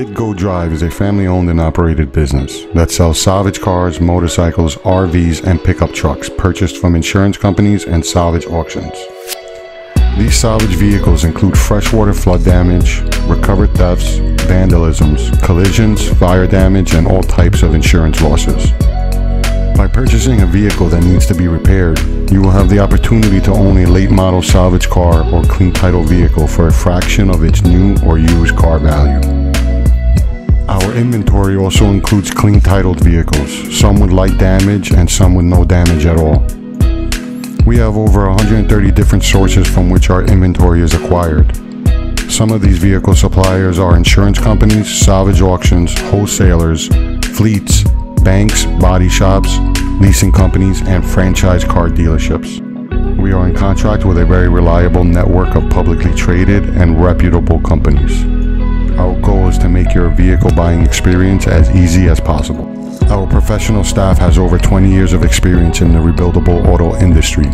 BidGo Drive is a family-owned and operated business that sells salvage cars, motorcycles, RVs, and pickup trucks purchased from insurance companies and salvage auctions. These salvage vehicles include freshwater flood damage, recovered thefts, vandalisms, collisions, fire damage, and all types of insurance losses. By purchasing a vehicle that needs to be repaired, you will have the opportunity to own a late model salvage car or clean title vehicle for a fraction of its new or used car value. Our inventory also includes clean titled vehicles, some with light damage and some with no damage at all. We have over 130 different sources from which our inventory is acquired. Some of these vehicle suppliers are insurance companies, salvage auctions, wholesalers, fleets, banks, body shops, leasing companies, and franchise car dealerships. We are in contract with a very reliable network of publicly traded and reputable companies. Our goal is to make your vehicle buying experience as easy as possible. Our professional staff has over 20 years of experience in the rebuildable auto industry.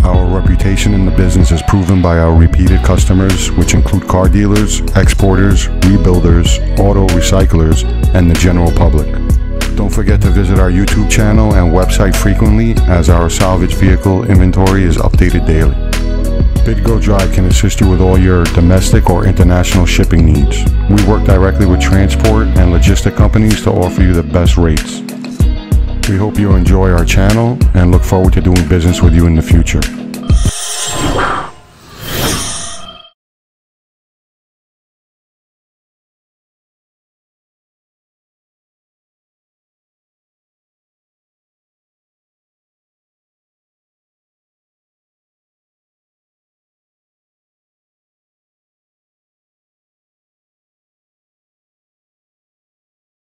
Our reputation in the business is proven by our repeated customers, which include car dealers, exporters, rebuilders, auto recyclers, and the general public. Don't forget to visit our YouTube channel and website frequently, as our salvage vehicle inventory is updated daily. BidGo Drive can assist you with all your domestic or international shipping needs. We work directly with transport and logistic companies to offer you the best rates. We hope you enjoy our channel and look forward to doing business with you in the future.